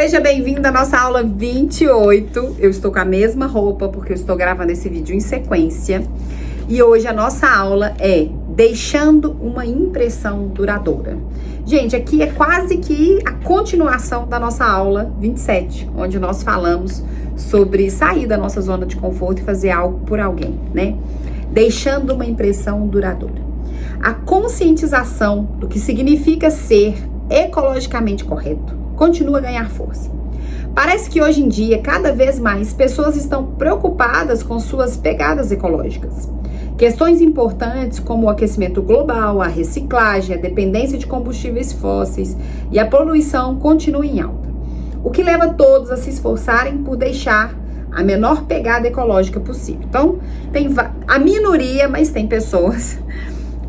Seja bem-vindo à nossa aula 28. Eu estou com a mesma roupa porque eu estou gravando esse vídeo em sequência. E hoje a nossa aula é deixando uma impressão duradoura. Gente, aqui é quase que a continuação da nossa aula 27, onde nós falamos sobre sair da nossa zona de conforto e fazer algo por alguém, né? Deixando uma impressão duradoura. A conscientização do que significa ser ecologicamente correto continua a ganhar força. Parece que hoje em dia, cada vez mais, pessoas estão preocupadas com suas pegadas ecológicas. Questões importantes como o aquecimento global, a reciclagem, a dependência de combustíveis fósseis e a poluição continuam em alta. O que leva todos a se esforçarem por deixar a menor pegada ecológica possível. Então, tem a minoria, mas tem pessoas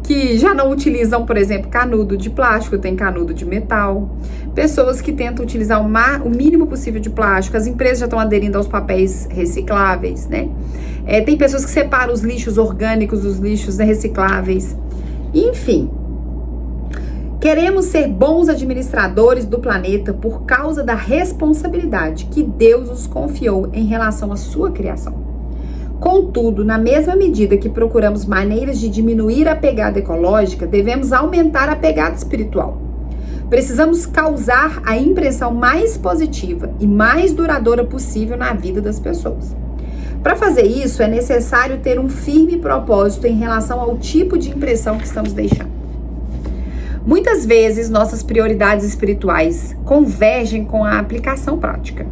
que já não utilizam, por exemplo, canudo de plástico, tem canudo de metal. Pessoas que tentam utilizar o mínimo possível de plástico. As empresas já estão aderindo aos papéis recicláveis, né? Tem pessoas que separam os lixos orgânicos dos lixos recicláveis. Enfim, queremos ser bons administradores do planeta por causa da responsabilidade que Deus nos confiou em relação à sua criação. Contudo, na mesma medida que procuramos maneiras de diminuir a pegada ecológica, devemos aumentar a pegada espiritual. Precisamos causar a impressão mais positiva e mais duradoura possível na vida das pessoas. Para fazer isso, é necessário ter um firme propósito em relação ao tipo de impressão que estamos deixando. Muitas vezes, nossas prioridades espirituais convergem com a aplicação prática.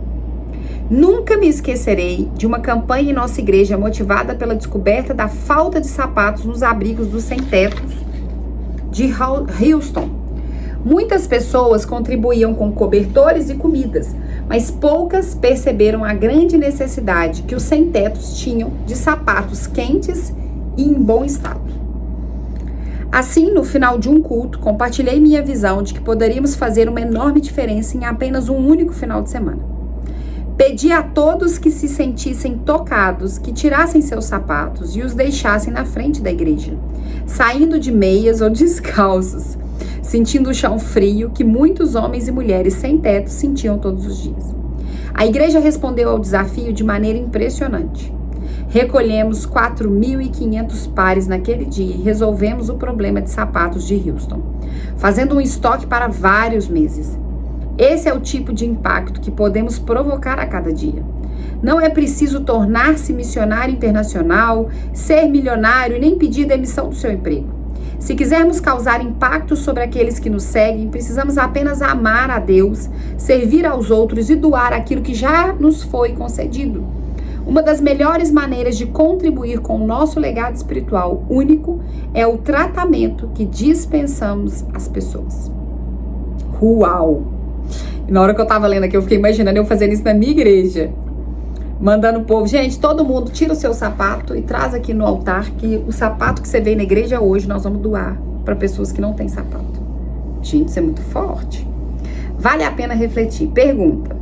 Nunca me esquecerei de uma campanha em nossa igreja motivada pela descoberta da falta de sapatos nos abrigos dos sem-tetos de Houston. Muitas pessoas contribuíam com cobertores e comidas, mas poucas perceberam a grande necessidade que os sem-tetos tinham de sapatos quentes e em bom estado. Assim, no final de um culto, compartilhei minha visão de que poderíamos fazer uma enorme diferença em apenas um único final de semana. Pedi a todos que se sentissem tocados, que tirassem seus sapatos e os deixassem na frente da igreja, saindo de meias ou descalços, sentindo o chão frio que muitos homens e mulheres sem teto sentiam todos os dias. A igreja respondeu ao desafio de maneira impressionante. Recolhemos 4.500 pares naquele dia e resolvemos o problema de sapatos de Houston, fazendo um estoque para vários meses. Esse é o tipo de impacto que podemos provocar a cada dia. Não é preciso tornar-se missionário internacional, ser milionário e nem pedir demissão do seu emprego. Se quisermos causar impacto sobre aqueles que nos seguem, precisamos apenas amar a Deus, servir aos outros e doar aquilo que já nos foi concedido. Uma das melhores maneiras de contribuir com o nosso legado espiritual único é o tratamento que dispensamos às pessoas. Uau! Na hora que eu tava lendo aqui, eu fiquei imaginando eu fazendo isso na minha igreja. Mandando o povo, gente, todo mundo tira o seu sapato e traz aqui no altar que o sapato que você vê na igreja hoje, nós vamos doar para pessoas que não têm sapato. Gente, isso é muito forte. Vale a pena refletir. Pergunta.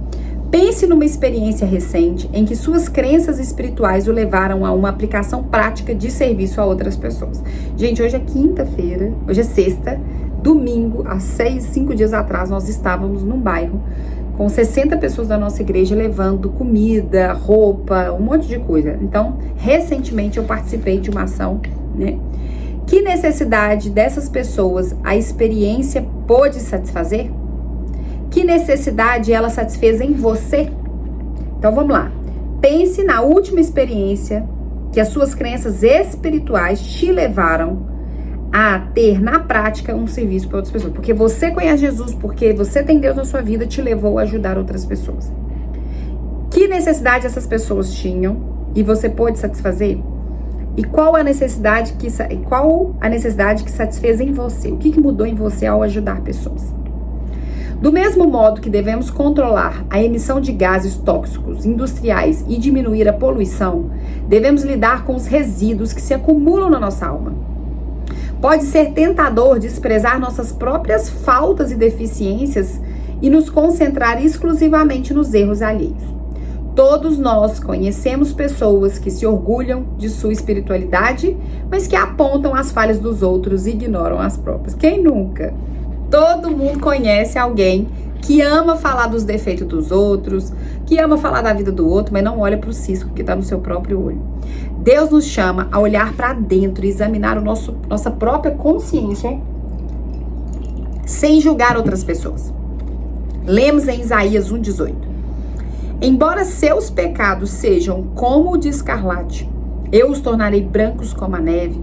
Pense numa experiência recente em que suas crenças espirituais o levaram a uma aplicação prática de serviço a outras pessoas. Gente, hoje é quinta-feira, hoje é sexta. Domingo, há 5 dias atrás, nós estávamos num bairro com 60 pessoas da nossa igreja levando comida, roupa, um monte de coisa. Então, recentemente eu participei de uma ação, né? Que necessidade dessas pessoas a experiência pôde satisfazer? Que necessidade ela satisfez em você? Então, vamos lá. Pense na última experiência que as suas crenças espirituais te levaram a ter na prática um serviço para outras pessoas. Porque você conhece Jesus, porque você tem Deus na sua vida, te levou a ajudar outras pessoas. Que necessidade essas pessoas tinham e você pôde satisfazer? E qual a necessidade que satisfez em você? O que mudou em você ao ajudar pessoas? Do mesmo modo que devemos controlar a emissão de gases tóxicos industriais e diminuir a poluição, devemos lidar com os resíduos que se acumulam na nossa alma. Pode ser tentador desprezar nossas próprias faltas e deficiências e nos concentrar exclusivamente nos erros alheios. Todos nós conhecemos pessoas que se orgulham de sua espiritualidade, mas que apontam as falhas dos outros e ignoram as próprias. Quem nunca? Todo mundo conhece alguém que ama falar dos defeitos dos outros, que ama falar da vida do outro, mas não olha para o cisco que está no seu próprio olho. Deus nos chama a olhar para dentro e examinar nossa própria consciência sem julgar outras pessoas. Lemos em Isaías 1,18. Embora seus pecados sejam como o de escarlate, eu os tornarei brancos como a neve,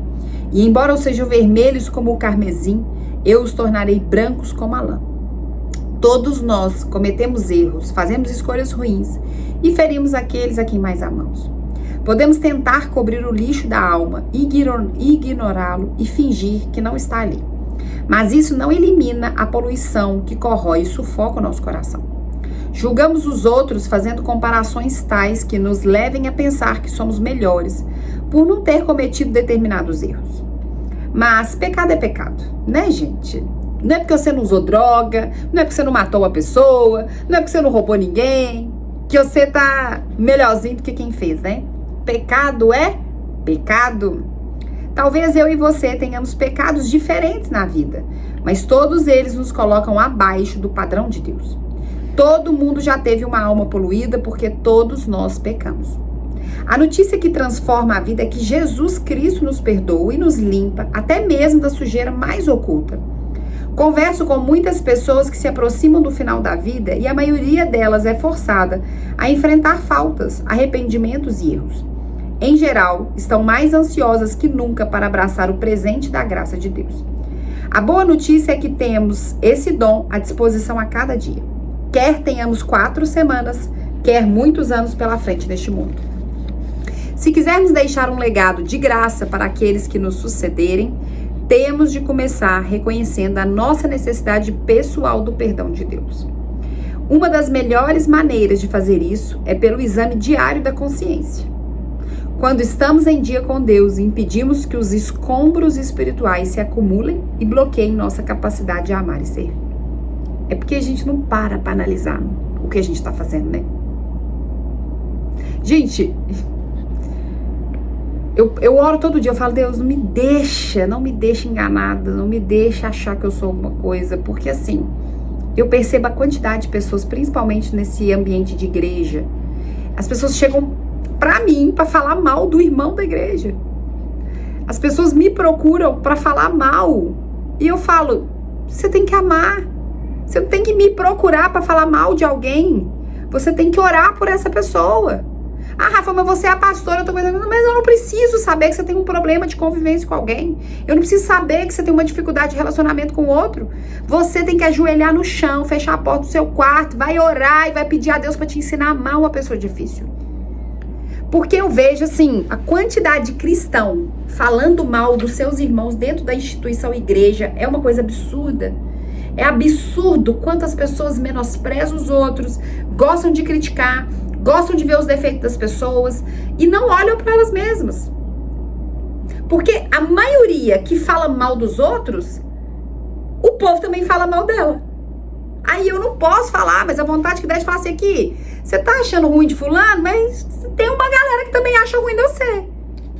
e embora sejam vermelhos como o carmesim, eu os tornarei brancos como a lã. Todos nós cometemos erros, fazemos escolhas ruins e ferimos aqueles a quem mais amamos. Podemos tentar cobrir o lixo da alma, ignorá-lo e fingir que não está ali. Mas isso não elimina a poluição que corrói e sufoca o nosso coração. Julgamos os outros fazendo comparações tais que nos levem a pensar que somos melhores por não ter cometido determinados erros. Mas pecado é pecado, né, gente? Não é porque você não usou droga, não é porque você não matou uma pessoa, não é porque você não roubou ninguém, que você tá melhorzinho do que quem fez, né? Pecado é pecado. Talvez eu e você tenhamos pecados diferentes na vida, mas todos eles nos colocam abaixo do padrão de Deus. Todo mundo já teve uma alma poluída porque todos nós pecamos. A notícia que transforma a vida é que Jesus Cristo nos perdoa e nos limpa, até mesmo da sujeira mais oculta. Converso com muitas pessoas que se aproximam do final da vida e a maioria delas é forçada a enfrentar faltas, arrependimentos e erros. Em geral, estão mais ansiosas que nunca para abraçar o presente da graça de Deus. A boa notícia é que temos esse dom à disposição a cada dia. Quer tenhamos 4 semanas, quer muitos anos pela frente neste mundo. Se quisermos deixar um legado de graça para aqueles que nos sucederem, temos de começar reconhecendo a nossa necessidade pessoal do perdão de Deus. Uma das melhores maneiras de fazer isso é pelo exame diário da consciência. Quando estamos em dia com Deus, impedimos que os escombros espirituais se acumulem e bloqueiem nossa capacidade de amar e servir. É porque a gente não para analisar o que a gente está fazendo, né? Gente, eu oro todo dia, eu falo, Deus, não me deixa enganada, não me deixa achar que eu sou alguma coisa, porque assim, eu percebo a quantidade de pessoas, principalmente nesse ambiente de igreja, as pessoas chegam pra mim pra falar mal do irmão da igreja. As pessoas me procuram pra falar mal, e eu falo, você tem que amar, você não tem que me procurar pra falar mal de alguém, você tem que orar por essa pessoa. Ah, Rafa, mas você é a pastora, mas eu não preciso saber que você tem um problema de convivência com alguém. Eu não preciso saber que você tem uma dificuldade de relacionamento com o outro. Você tem que ajoelhar no chão, fechar a porta do seu quarto, vai orar e vai pedir a Deus para te ensinar a amar uma pessoa difícil. Porque eu vejo, assim, a quantidade de cristão falando mal dos seus irmãos dentro da instituição igreja é uma coisa absurda. É absurdo quantas pessoas menosprezam os outros, gostam de criticar, gostam de ver os defeitos das pessoas e não olham para elas mesmas. Porque a maioria que fala mal dos outros, o povo também fala mal dela. Aí eu não posso falar, mas a vontade que dá de falar assim aqui, você tá achando ruim de fulano, mas tem uma galera que também acha ruim de você.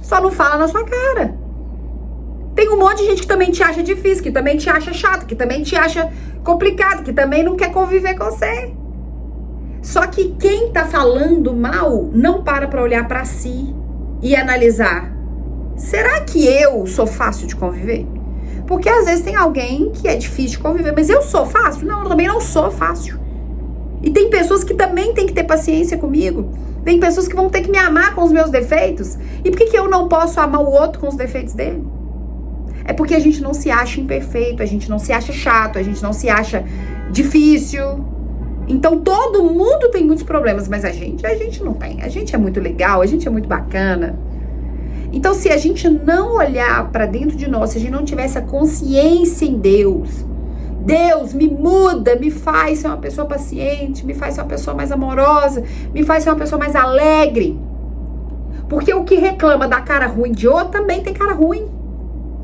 Só não fala na sua cara. Tem um monte de gente que também te acha difícil, que também te acha chato, que também te acha complicado, que também não quer conviver com você. Só que quem tá falando mal não para olhar pra si e analisar. Será que eu sou fácil de conviver? Porque às vezes tem alguém que é difícil de conviver, mas eu sou fácil? Não, eu também não sou fácil. E tem pessoas que também têm que ter paciência comigo. Tem pessoas que vão ter que me amar com os meus defeitos. E por que eu não posso amar o outro com os defeitos dele? É porque a gente não se acha imperfeito, a gente não se acha chato, a gente não se acha difícil. Então todo mundo tem muitos problemas, mas a gente não tem. A gente é muito legal, a gente é muito bacana. Então se a gente não olhar para dentro de nós, se a gente não tiver essa consciência em Deus, Deus me muda, me faz ser uma pessoa paciente, me faz ser uma pessoa mais amorosa, me faz ser uma pessoa mais alegre. Porque o que reclama da cara ruim de outro também tem cara ruim.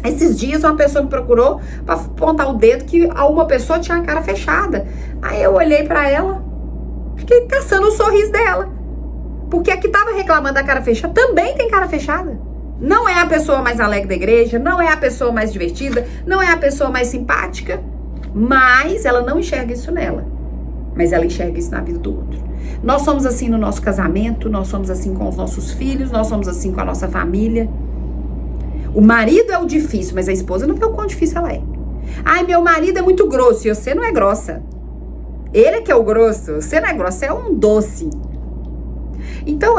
Esses dias uma pessoa me procurou para apontar o dedo que uma pessoa tinha a cara fechada. Aí eu olhei para ela, fiquei caçando o sorriso dela. Porque a que tava reclamando da cara fechada também tem cara fechada. Não é a pessoa mais alegre da igreja, não é a pessoa mais divertida, não é a pessoa mais simpática, mas ela não enxerga isso nela. mas ela enxerga isso na vida do outro. Nós somos assim no nosso casamento, nós somos assim com os nossos filhos, nós somos assim com a nossa família. O marido é o difícil, mas a esposa não vê o quão difícil ela é. Ai, meu marido é muito grosso e você não é grossa. Ele é que é o grosso, você não é grossa, é um doce. Então,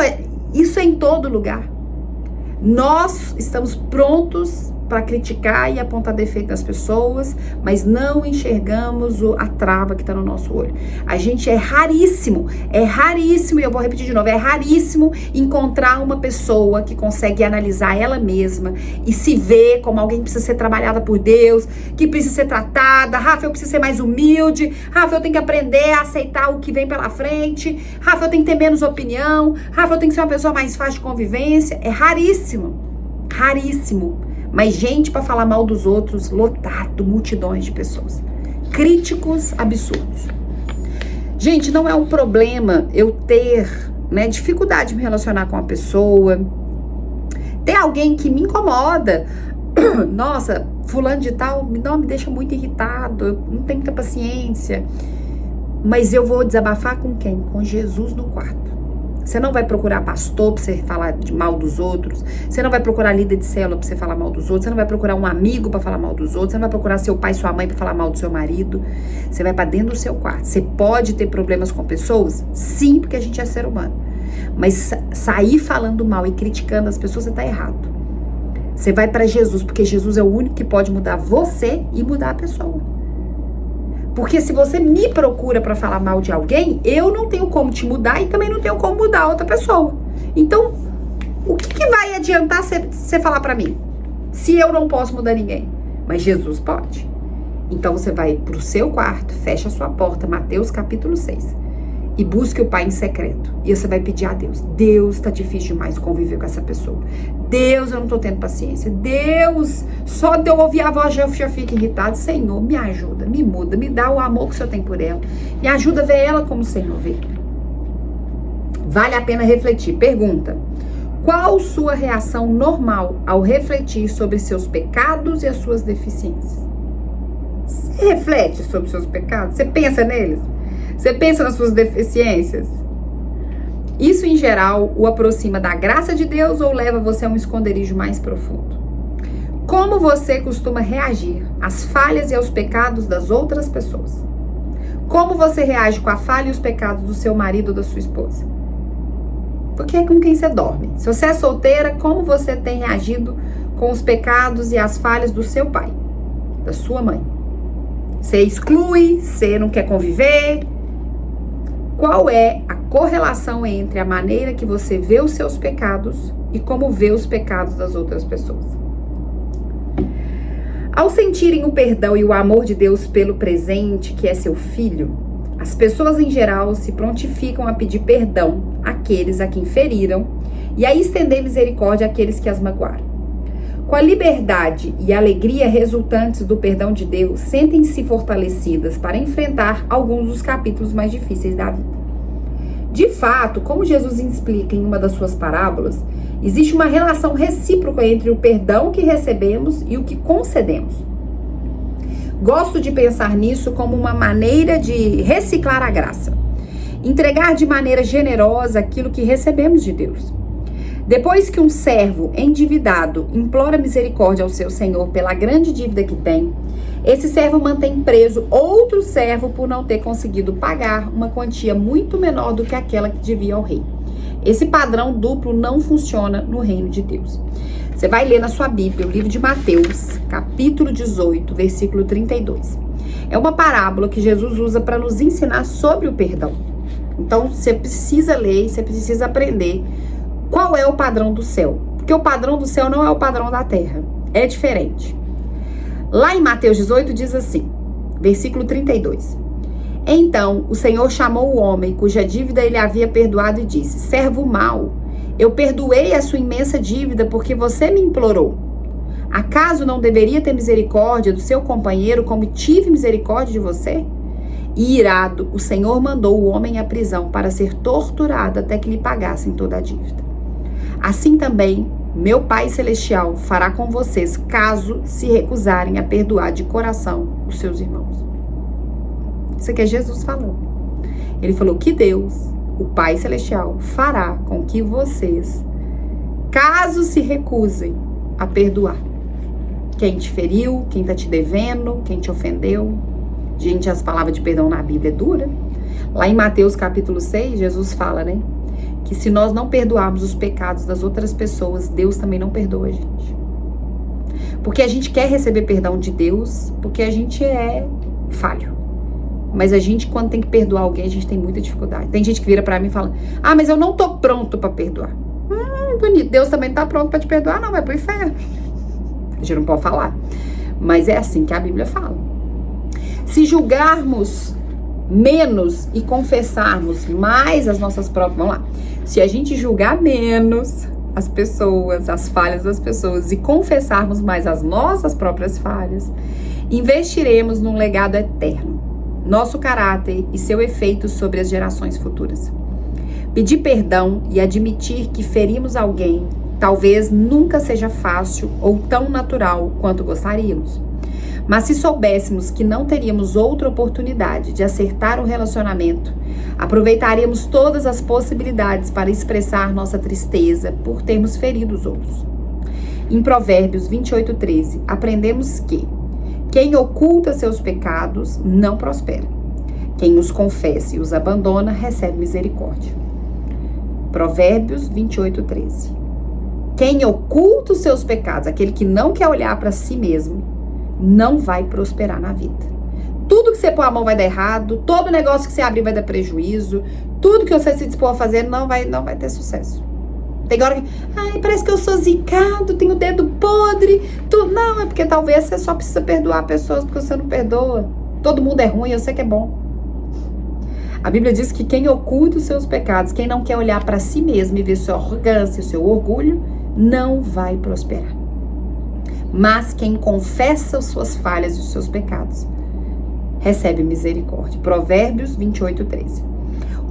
isso é em todo lugar. Nós estamos prontos para criticar e apontar defeito nas pessoas, mas não enxergamos a trava que está no nosso olho. A gente é raríssimo, e eu vou repetir de novo, é raríssimo encontrar uma pessoa que consegue analisar ela mesma e se ver como alguém que precisa ser trabalhada por Deus, que precisa ser tratada. Rafa, eu preciso ser mais humilde. Rafa, eu tenho que aprender a aceitar o que vem pela frente. Rafa, eu tenho que ter menos opinião. Rafa, eu tenho que ser uma pessoa mais fácil de convivência. É raríssimo, raríssimo. Mas gente para falar mal dos outros, lotado, multidões de pessoas. Críticos absurdos. Gente, não é um problema eu ter, dificuldade de me relacionar com uma pessoa. Tem alguém que me incomoda. Nossa, fulano de tal me deixa muito irritado. Eu não tenho muita paciência. Mas eu vou desabafar com quem? Com Jesus no quarto. Você não vai procurar pastor pra você falar de mal dos outros. Você não vai procurar líder de célula pra você falar mal dos outros. Você não vai procurar um amigo pra falar mal dos outros. Você não vai procurar seu pai, sua mãe pra falar mal do seu marido. Você vai pra dentro do seu quarto. Você pode ter problemas com pessoas? Sim, porque a gente é ser humano. Mas sair falando mal e criticando as pessoas, você tá errado. Você vai pra Jesus, porque Jesus é o único que pode mudar você e mudar a pessoa. Porque se você me procura pra falar mal de alguém, eu não tenho como te mudar e também não tenho como mudar a outra pessoa. Então, o que vai adiantar você falar pra mim? Se eu não posso mudar ninguém. Mas Jesus pode. Então, você vai pro seu quarto, fecha a sua porta, Mateus capítulo 6. E busque o Pai em secreto. E você vai pedir a Deus. Deus, tá difícil demais conviver com essa pessoa. Deus, eu não tô tendo paciência. Deus, só de eu ouvir a voz eu já fico irritado. Senhor, me ajuda, me muda, me dá o amor que o Senhor tem por ela. Me ajuda a ver ela como o Senhor vê. Vale a pena refletir. Pergunta: qual sua reação normal ao refletir sobre seus pecados e as suas deficiências? Você reflete sobre seus pecados? Você pensa neles? Você pensa nas suas deficiências? Isso, em geral, o aproxima da graça de Deus ou leva você a um esconderijo mais profundo? Como você costuma reagir às falhas e aos pecados das outras pessoas? Como você reage com a falha e os pecados do seu marido ou da sua esposa? Porque é com quem você dorme. Se você é solteira, como você tem reagido com os pecados e as falhas do seu pai, da sua mãe? Você exclui, você não quer conviver? Qual é a correlação entre a maneira que você vê os seus pecados e como vê os pecados das outras pessoas? Ao sentirem o perdão e o amor de Deus pelo presente, que é seu filho, as pessoas em geral se prontificam a pedir perdão àqueles a quem feriram e a estender misericórdia àqueles que as magoaram. Com a liberdade e a alegria resultantes do perdão de Deus, sentem-se fortalecidas para enfrentar alguns dos capítulos mais difíceis da vida. De fato, como Jesus explica em uma das suas parábolas, existe uma relação recíproca entre o perdão que recebemos e o que concedemos. Gosto de pensar nisso como uma maneira de reciclar a graça, entregar de maneira generosa aquilo que recebemos de Deus. Depois que um servo endividado implora misericórdia ao seu senhor pela grande dívida que tem, esse servo mantém preso outro servo por não ter conseguido pagar uma quantia muito menor do que aquela que devia ao rei. Esse padrão duplo não funciona no reino de Deus. Você vai ler na sua Bíblia o livro de Mateus, capítulo 18, versículo 32. É uma parábola que Jesus usa para nos ensinar sobre o perdão. Então, você precisa ler, você precisa aprender qual é o padrão do céu. Porque o padrão do céu não é o padrão da terra. É diferente. Lá em Mateus 18 diz assim, versículo 32. Então o Senhor chamou o homem cuja dívida ele havia perdoado e disse: servo mau, eu perdoei a sua imensa dívida porque você me implorou. Acaso não deveria ter misericórdia do seu companheiro como tive misericórdia de você? E irado, o Senhor mandou o homem à prisão para ser torturado até que lhe pagassem toda a dívida. Assim também, meu Pai Celestial fará com vocês, caso se recusarem a perdoar de coração os seus irmãos. Isso aqui é Jesus falando. Ele falou que Deus, o Pai Celestial, fará com que vocês, caso se recusem a perdoar quem te feriu, quem tá te devendo, quem te ofendeu. Gente, as palavras de perdão na Bíblia é dura. Lá em Mateus capítulo 6, Jesus fala, né? Que se nós não perdoarmos os pecados das outras pessoas, Deus também não perdoa a gente. Porque a gente quer receber perdão de Deus, porque a gente é falho. Mas a gente, quando tem que perdoar alguém, a gente tem muita dificuldade. Tem gente que vira pra mim e fala, mas eu não tô pronto pra perdoar. Bonito, Deus também não tá pronto pra te perdoar, não, vai pro inferno. A gente não pode falar. Mas é assim que a Bíblia fala. Se julgarmos menos e confessarmos mais as nossas próprias... Vamos lá. Se a gente julgar menos as pessoas, as falhas das pessoas e confessarmos mais as nossas próprias falhas, investiremos num legado eterno, nosso caráter e seu efeito sobre as gerações futuras. Pedir perdão e admitir que ferimos alguém talvez nunca seja fácil ou tão natural quanto gostaríamos. Mas se soubéssemos que não teríamos outra oportunidade de acertar o relacionamento, aproveitaríamos todas as possibilidades para expressar nossa tristeza por termos ferido os outros. Em Provérbios 28:13, aprendemos que quem oculta seus pecados não prospera. Quem os confessa e os abandona recebe misericórdia. Provérbios 28:13. Quem oculta os seus pecados, aquele que não quer olhar para si mesmo, não vai prosperar na vida. Tudo que você pôr a mão vai dar errado, todo negócio que você abrir vai dar prejuízo, tudo que você se dispor a fazer não vai ter sucesso. Tem hora que, parece que eu sou zicado, tenho o dedo podre, não, é porque talvez você só precisa perdoar pessoas porque você não perdoa. Todo mundo é ruim, eu sei que é bom. A Bíblia diz que quem oculta os seus pecados, quem não quer olhar para si mesmo e ver sua arrogância, seu orgulho, não vai prosperar. Mas quem confessa as suas falhas e os seus pecados, recebe misericórdia. Provérbios 28:13.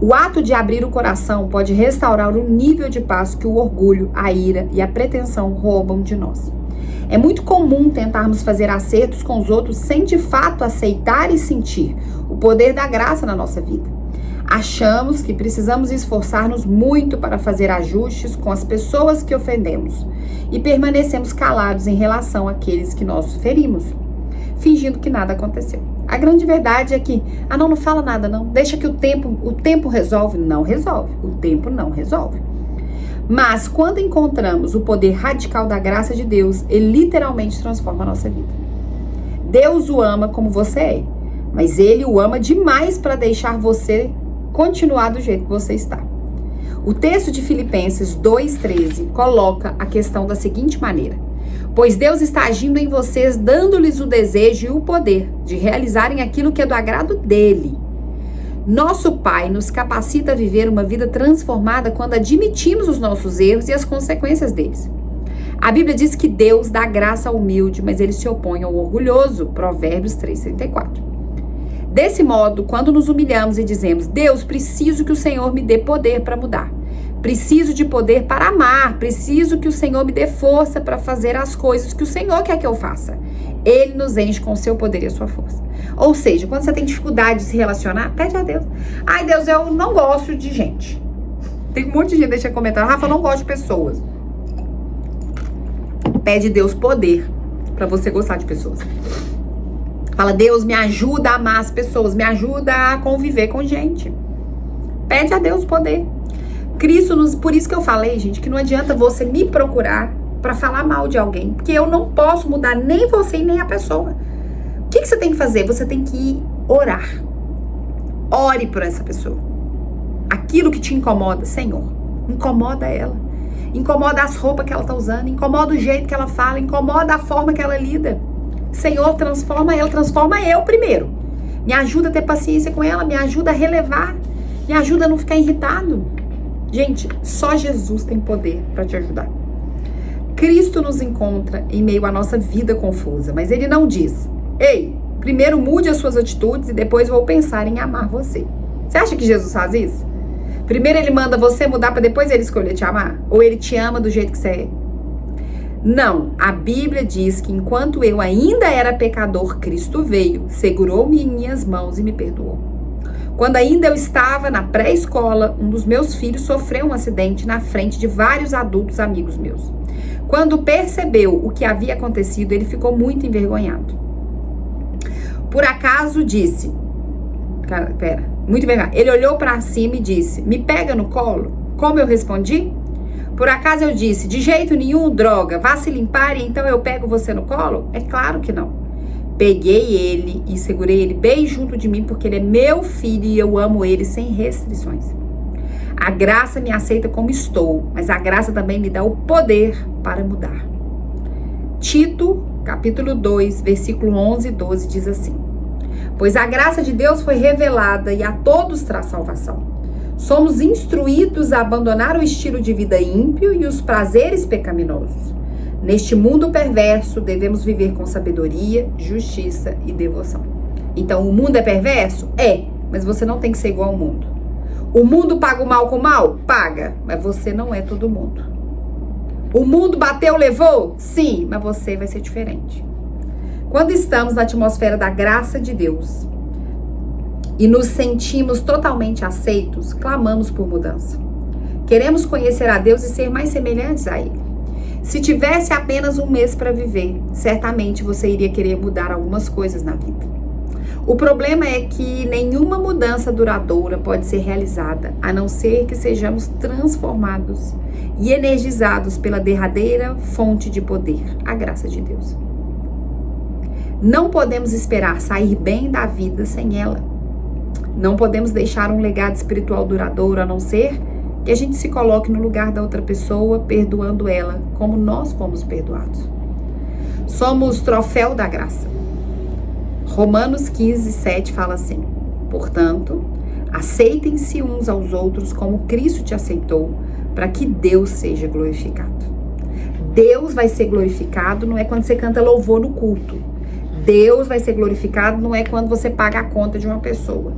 O ato de abrir o coração pode restaurar o nível de paz que o orgulho, a ira e a pretensão roubam de nós. É muito comum tentarmos fazer acertos com os outros sem de fato aceitar e sentir o poder da graça na nossa vida. Achamos que precisamos esforçar-nos muito para fazer ajustes com as pessoas que ofendemos e permanecemos calados em relação àqueles que nós ferimos, fingindo que nada aconteceu. A grande verdade é que, não fala nada não, deixa que o tempo resolve. Não resolve, o tempo não resolve. Mas quando encontramos o poder radical da graça de Deus, ele literalmente transforma a nossa vida. Deus o ama como você é, mas ele o ama demais para deixar você continuar do jeito que você está. O texto de Filipenses 2:13 coloca a questão da seguinte maneira: pois Deus está agindo em vocês, dando-lhes o desejo e o poder de realizarem aquilo que é do agrado dele. Nosso Pai nos capacita a viver uma vida transformada quando admitimos os nossos erros e as consequências deles. A Bíblia diz que Deus dá graça ao humilde, mas ele se opõe ao orgulhoso. Provérbios 3:34. Desse modo, quando nos humilhamos e dizemos, Deus, preciso que o Senhor me dê poder para mudar. Preciso de poder para amar. Preciso que o Senhor me dê força para fazer as coisas que o Senhor quer que eu faça. Ele nos enche com o seu poder e a sua força. Ou seja, quando você tem dificuldade de se relacionar, pede a Deus. Deus, eu não gosto de gente. Tem um monte de gente deixa comentar, Rafa, eu não gosto de pessoas. Pede Deus poder para você gostar de pessoas. Fala, Deus, me ajuda a amar as pessoas, me ajuda a conviver com gente. Pede a Deus poder. Cristo por isso que eu falei, gente, que não adianta você me procurar para falar mal de alguém, porque eu não posso mudar nem você e nem a pessoa. O que você tem que fazer? Você tem que orar. Ore por essa pessoa. Aquilo que te incomoda, Senhor, incomoda ela. Incomoda as roupas que ela tá usando, incomoda o jeito que ela fala, incomoda a forma que ela lida. Senhor, transforma ela, transforma eu primeiro. Me ajuda a ter paciência com ela, me ajuda a relevar, me ajuda a não ficar irritado. Gente, só Jesus tem poder para te ajudar. Cristo nos encontra em meio à nossa vida confusa, mas ele não diz, ei, primeiro mude as suas atitudes e depois vou pensar em amar você. Você acha que Jesus faz isso? Primeiro ele manda você mudar para depois ele escolher te amar? Ou ele te ama do jeito que você é? Não, a Bíblia diz que enquanto eu ainda era pecador, Cristo veio, segurou-me em minhas mãos e me perdoou. Quando ainda eu estava na pré-escola, um dos meus filhos sofreu um acidente na frente de vários adultos amigos meus. Quando percebeu o que havia acontecido, ele ficou muito envergonhado. Por acaso disse... muito envergonhado. Ele olhou para cima e disse, me pega no colo? Como eu respondi? Por acaso eu disse, de jeito nenhum, droga, vá se limpar e então eu pego você no colo? É claro que não. Peguei ele e segurei ele bem junto de mim, porque ele é meu filho e eu amo ele sem restrições. A graça me aceita como estou, mas a graça também me dá o poder para mudar. Tito, capítulo 2, versículo 11 e 12 diz assim, pois a graça de Deus foi revelada e a todos traz salvação. Somos instruídos a abandonar o estilo de vida ímpio e os prazeres pecaminosos. Neste mundo perverso, devemos viver com sabedoria, justiça e devoção. Então, o mundo é perverso? É, mas você não tem que ser igual ao mundo. O mundo paga o mal com o mal? Paga, mas você não é todo mundo. O mundo bateu, levou? Sim, mas você vai ser diferente. Quando estamos na atmosfera da graça de Deus e nos sentimos totalmente aceitos, clamamos por mudança. Queremos conhecer a Deus e ser mais semelhantes a Ele. Se tivesse apenas um mês para viver, certamente você iria querer mudar algumas coisas na vida. O problema é que nenhuma mudança duradoura pode ser realizada, a não ser que sejamos transformados e energizados pela derradeira fonte de poder, a graça de Deus. Não podemos esperar sair bem da vida sem ela. Não podemos deixar um legado espiritual duradouro, a não ser que a gente se coloque no lugar da outra pessoa, perdoando ela, como nós fomos perdoados. Somos troféu da graça. Romanos 15, 7 fala assim, portanto, aceitem-se uns aos outros como Cristo te aceitou, para que Deus seja glorificado. Deus vai ser glorificado não é quando você canta louvor no culto. Deus vai ser glorificado não é quando você paga a conta de uma pessoa.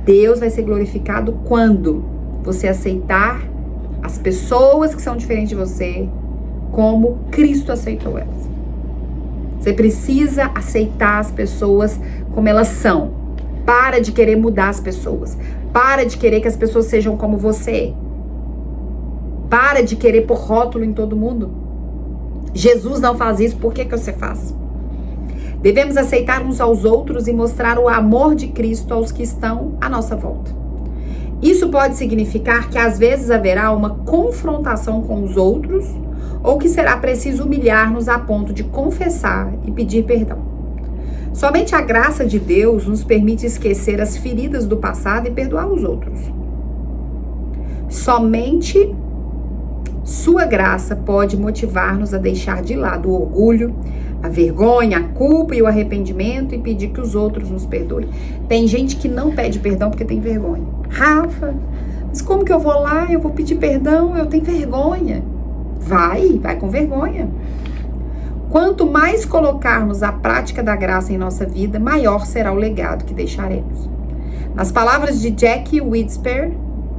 Deus vai ser glorificado quando você aceitar as pessoas que são diferentes de você como Cristo aceitou elas. Você precisa aceitar as pessoas como elas são. Para de querer mudar as pessoas. Para de querer que as pessoas sejam como você. Para de querer pôr rótulo em todo mundo. Jesus não faz isso, por que você faz? Devemos aceitar uns aos outros e mostrar o amor de Cristo aos que estão à nossa volta. Isso pode significar que às vezes haverá uma confrontação com os outros ou que será preciso humilhar-nos a ponto de confessar e pedir perdão. Somente a graça de Deus nos permite esquecer as feridas do passado e perdoar os outros. Somente sua graça pode motivar-nos a deixar de lado o orgulho, a vergonha, a culpa e o arrependimento e pedir que os outros nos perdoem. Tem gente que não pede perdão porque tem vergonha. Rafa, mas como que eu vou lá? Eu vou pedir perdão, eu tenho vergonha. Vai com vergonha. Quanto mais colocarmos a prática da graça em nossa vida, maior será o legado que deixaremos. Nas palavras de Jack Whisper,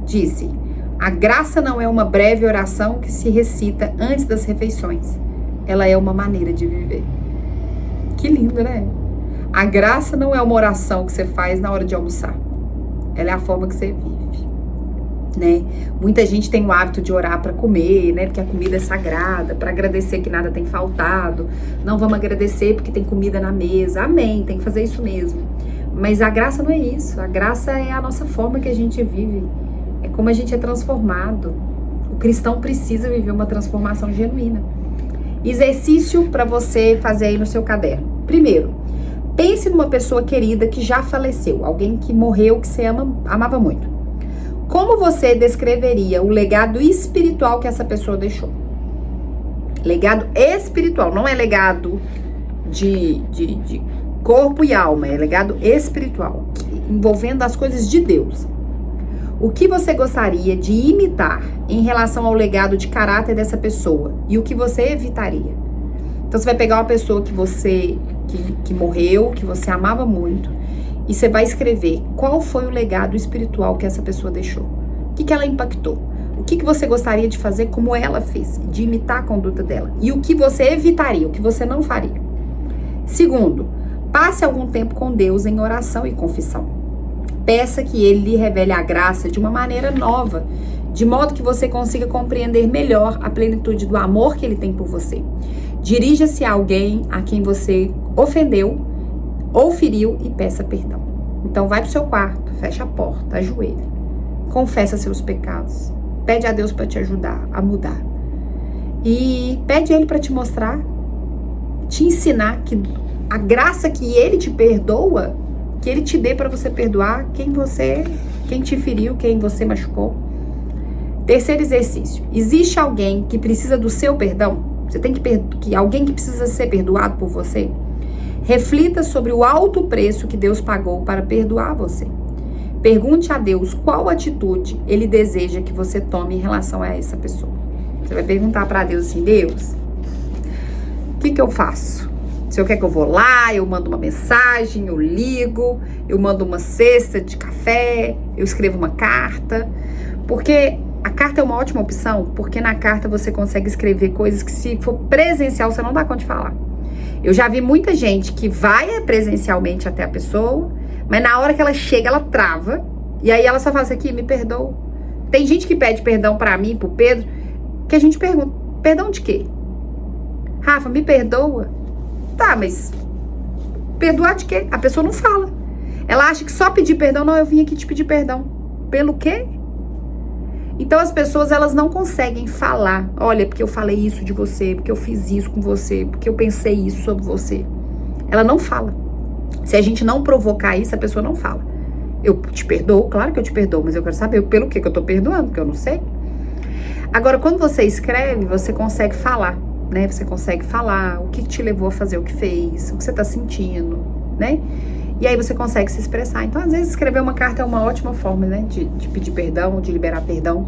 disse: a graça não é uma breve oração que se recita antes das refeições. Ela é uma maneira de viver. Que lindo, né? A graça não é uma oração que você faz na hora de almoçar. Ela é a forma que você vive, né? Muita gente tem o hábito de orar para comer, né? Porque a comida é sagrada, para agradecer que nada tem faltado. Não vamos agradecer porque tem comida na mesa. Amém, tem que fazer isso mesmo. Mas a graça não é isso. A graça é a nossa forma que a gente vive. É como a gente é transformado. O cristão precisa viver uma transformação genuína. Exercício para você fazer aí no seu caderno. Primeiro, pense numa pessoa querida que já faleceu, alguém que morreu, que você amava muito. Como você descreveria o legado espiritual que essa pessoa deixou? Legado espiritual, não é legado de corpo e alma, é legado espiritual, envolvendo as coisas de Deus. O que você gostaria de imitar em relação ao legado de caráter dessa pessoa e o que você evitaria? Então você vai pegar uma pessoa que morreu, que você amava muito, e você vai escrever qual foi o legado espiritual que essa pessoa deixou. O que ela impactou? O que você gostaria de fazer como ela fez, de imitar a conduta dela? E o que você evitaria, o que você não faria? Segundo, passe algum tempo com Deus em oração e confissão. peça que Ele lhe revele a graça de uma maneira nova, de modo que você consiga compreender melhor a plenitude do amor que Ele tem por você. Dirija-se a alguém a quem você ofendeu ou feriu e peça perdão. Então vai pro seu quarto, fecha a porta, ajoelha, confessa seus pecados, pede a Deus para te ajudar a mudar e pede Ele para te mostrar, te ensinar que a graça que Ele te perdoa, que Ele te dê para você perdoar quem te feriu, quem você machucou. Terceiro exercício: existe alguém que precisa do seu perdão? Você tem que alguém que precisa ser perdoado por você? Reflita sobre o alto preço que Deus pagou para perdoar você. Pergunte a Deus qual atitude Ele deseja que você tome em relação a essa pessoa. Você vai perguntar para Deus assim: Deus, o que eu faço? Se eu quer que eu vou lá, eu mando uma mensagem, eu ligo, eu mando uma cesta de café, eu escrevo uma carta. Porque a carta é uma ótima opção, porque na carta você consegue escrever coisas que, se for presencial, você não dá conta de falar. Eu já vi muita gente que vai presencialmente até a pessoa, mas na hora que ela chega, ela trava, e aí ela só fala assim: aqui, me perdoa. Tem gente que pede perdão pra mim, pro Pedro, que a gente pergunta: perdão de quê? Rafa, me perdoa? Tá, mas perdoar de quê? A pessoa não fala. Ela acha que só pedir perdão, não, eu vim aqui te pedir perdão. Pelo quê? Então as pessoas, elas não conseguem falar: olha, porque eu falei isso de você, porque eu fiz isso com você, porque eu pensei isso sobre você. Ela não fala. Se a gente não provocar isso, a pessoa não fala. Eu te perdoo, claro que eu te perdoo, mas eu quero saber pelo que eu tô perdoando, porque eu não sei. Agora, quando você escreve, você consegue falar, né? Você consegue falar o que te levou a fazer o que fez, o que você tá sentindo, né? E aí você consegue se expressar. Então, às vezes, escrever uma carta é uma ótima forma, né? De pedir perdão, de liberar perdão.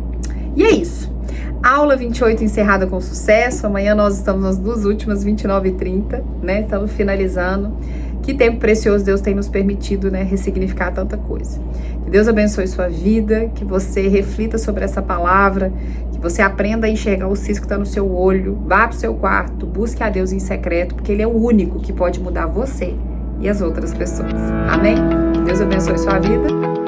E é isso. Aula 28 encerrada com sucesso. Amanhã nós estamos nas duas últimas, 29h30, né? Estamos finalizando. Que tempo precioso Deus tem nos permitido, né? Ressignificar tanta coisa. Que Deus abençoe sua vida, que você reflita sobre essa palavra, que você aprenda a enxergar o cisco que está no seu olho, vá pro seu quarto, busque a Deus em secreto, porque Ele é o único que pode mudar você e as outras pessoas. Amém? Deus abençoe sua vida.